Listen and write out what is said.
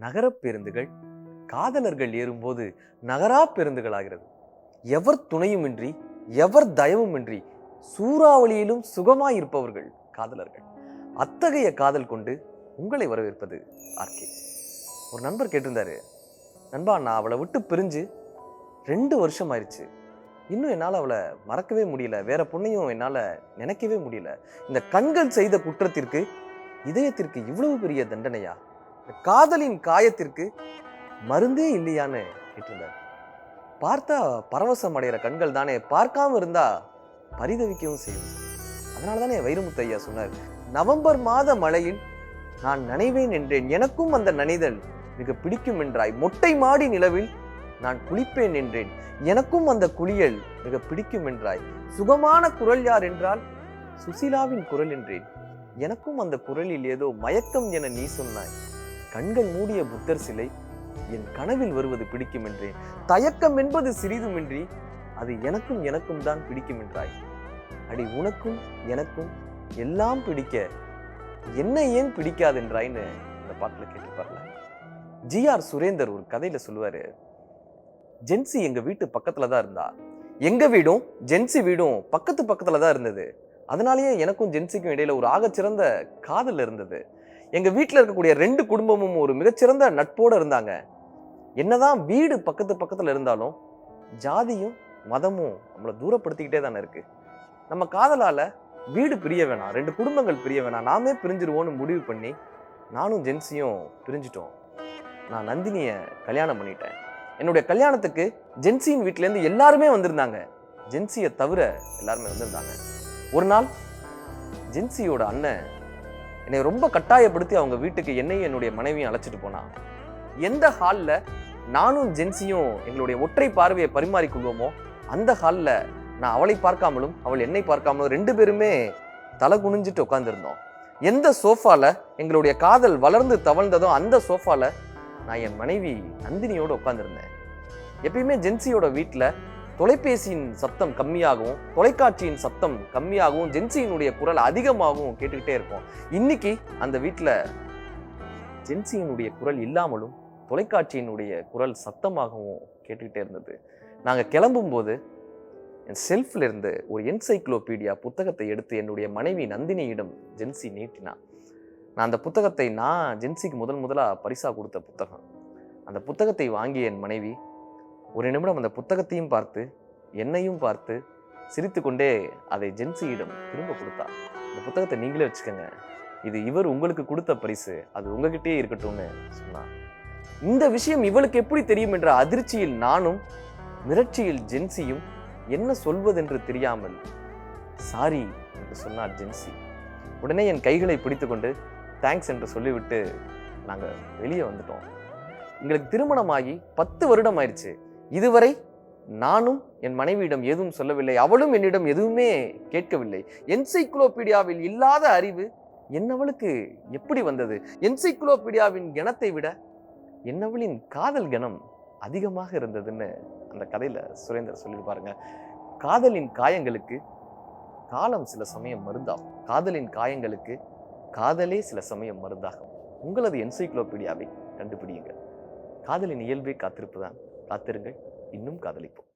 நகரப் பேருந்துகள் காதலர்கள் ஏறும்போது நகரா பேருந்துகளாகிறது. எவர் துணையுமின்றி எவர் தயவுமின்றி சூறாவளியிலும் சுகமாயிருப்பவர்கள் காதலர்கள். அத்தகைய காதல் கொண்டு உங்களை வரவேற்பது ஆர்கே. ஒரு நண்பர் கேட்டிருந்தாரு, நண்பா நான் அவளை விட்டு பிரிஞ்சு 2 வருஷம் ஆயிடுச்சு, இன்னும் என்னால் அவளை மறக்கவே முடியல, வேற பொண்ணையும் என்னால் நினைக்கவே முடியல. இந்த கண்கள் செய்த குற்றத்திற்கு இதயத்திற்கு இவ்வளவு பெரிய தண்டனையா? இந்த காதலின் காயத்திற்கு மருந்தே இல்லையான்னு கேட்டிருந்தார். பார்த்தா பரவசம் அடைகிற கண்கள் தானே, பார்க்காம இருந்தா பரிதவிக்கவும் செய்யும். அதனால தானே வைரமுத்து ஐயா சொன்னார், நவம்பர் மாத மழையில் நான் நனைவேன் என்றேன், எனக்கும் அந்த நனைதல் மிக பிடிக்கும் என்றாய். மொட்டை மாடி நிலவில் நான் குளிப்பேன் என்றேன், எனக்கும் அந்த குளியல் மிக பிடிக்கும் என்றாய். சுகமான குரல் யார் என்றால் சுசிலாவின் குரல் என்றேன், எனக்கும் அந்த குரலில் ஏதோ மயக்கம் என நீ சொன்னாய். கண்கள் மூடிய புத்தர் சிலை என் கனவில் வருவது பிடிக்கும் என்றேன், தயக்கம் என்பது சிறிதுமின்றி அது எனக்கும் எனக்கும் தான் பிடிக்கும் என்றாய். அடி உனக்கும் எனக்கும் எல்லாம் பிடிக்க என்ன ஏன் பிடிக்காதென்றாய்ன்னு இந்த பாட்டுல கேட்டுப்பார்ல. ஜி.ஆர். சுரேந்தர் ஒரு கதையில சொல்லுவாரு, ஜென்சி எங்க வீட்டு பக்கத்துல தான் இருந்தா, எங்க வீடும் ஜென்சி வீடும் பக்கத்துல தான் இருந்தது. அதனாலேயே எனக்கும் ஜென்சிக்கும் இடையில ஒரு ஆகச்சிறந்த காதல் இருந்தது. எங்க வீட்டுல இருக்கக்கூடிய 2 குடும்பமும் ஒரு மிகச்சிறந்த நட்போட இருந்தாங்க. என்னதான் வீடு பக்கத்துல இருந்தாலும் ஜாதியும் மதமும் நம்மளை தூரப்படுத்திக்கிட்டே தானே இருக்கு. நம்ம காதலால வீடு பிரிய வேணாம், 2 குடும்பங்கள் பிரிய வேணாம், நாமே பிரிஞ்சிருவோன்னு முடிவு பண்ணி நானும் ஜென்சியும் பிரிஞ்சிட்டோம். நான் நந்தினிய கல்யாணம் பண்ணிட்டேன். என்னுடைய கல்யாணத்துக்கு ஜென்சியின் வீட்டுல இருந்து எல்லாருமே வந்திருந்தாங்க, ஜென்சியை தவிர எல்லாருமே வந்திருந்தாங்க. ஒரு நாள் ஜென்சியோட அண்ணன் என்னை ரொம்ப கட்டாயப்படுத்தி அவங்க வீட்டுக்கு என்னையும் என்னுடைய மனைவியும் அழைச்சிட்டு போனா. எந்த ஹால்ல நானும் ஜென்சியும் எங்களுடைய ஒற்றை பார்வையை பரிமாறிக்கொள்வோமோ அந்த ஹால்ல நான் அவளை பார்க்காமலும் அவள் என்னை பார்க்காமலும் 2 பேருமே தலை குனிஞ்சிட்டு உட்காந்துருந்தோம். எந்த சோஃபால எங்களுடைய காதல் வளர்ந்து தவழ்ந்ததோ அந்த சோஃபால நான் என் மனைவி நந்தினியோட உட்காந்துருந்தேன். எப்பயுமே ஜென்சியோட வீட்டுல தொலைபேசியின் சத்தம் கம்மியாகவும் தொலைக்காட்சியின் சத்தம் கம்மியாகவும் ஜென்சியினுடைய குரல் அதிகமாகவும் கேட்டுக்கிட்டே இருக்கும். இன்னைக்கு அந்த வீட்டுல ஜென்சியினுடைய குரல் இல்லாமலும் தொலைக்காட்சியினுடைய குரல் சத்தமாகவும் கேட்டுக்கிட்டே இருந்தது. நாங்கள் கிளம்பும் போது என் செல்ஃப்ல இருந்து ஒரு என்சைக்ளோபீடியா புத்தகத்தை எடுத்து என்னுடைய மனைவி நந்தினியிடம் ஜென்சி நீட்டினா. நான் அந்த புத்தகத்தை ஜென்சிக்கு முதலாக பரிசா கொடுத்த புத்தகம். அந்த புத்தகத்தை வாங்கிய என் மனைவி ஒரு நிமிடம் அந்த புத்தகத்தையும் பார்த்து என்னையும் பார்த்து சிரித்து கொண்டே அதை ஜென்சியிடம் திரும்ப கொடுத்தா. இந்த புத்தகத்தை நீங்களே வச்சுக்கோங்க, இது இவர் உங்களுக்கு கொடுத்த பரிசு, அது உங்ககிட்டயே இருக்கட்டும்னு சொன்னா. இந்த விஷயம் இவளுக்கு எப்படி தெரியும் என்ற அதிர்ச்சியில் நானும் மிரட்சியில் ஜென்சியும் என்ன சொல்வதென்று தெரியாமல் சாரி என்று சொன்னார் ஜென்சி. உடனே என் கைகளை பிடித்து கொண்டு தேங்க்ஸ் என்று சொல்லிவிட்டு நாங்கள் வெளியே வந்துட்டோம். எங்களுக்கு திருமணமாகி 10 வருடம் ஆயிடுச்சு. இதுவரை நானும் என் மனைவியிடம் எதுவும் சொல்லவில்லை, அவளும் என்னிடம் எதுவுமே கேட்கவில்லை. என்சைக்ளோபீடியாவில் இல்லாத அறிவு என்னவளுக்கு எப்படி வந்தது? என்சைக்ளோபீடியாவின் கணத்தை விட என்னவளின் காதல் கணம் அதிகமாக இருந்ததுன்னு அந்த கதையில சுரேந்தர் சொல்லியிருப்பாருங்க. காதலின் காயங்களுக்கு காலம் சில சமயம் மருந்தாகும், காதலின் காயங்களுக்கு காதலே சில சமயம் மருந்தாகும். உங்களது என்சைக்ளோபீடியாவை கண்டுபிடியுங்கள். காதலின் இயல்பே காத்திருப்புதான். காத்திருங்கள், இன்னும் காதலிப்போம்.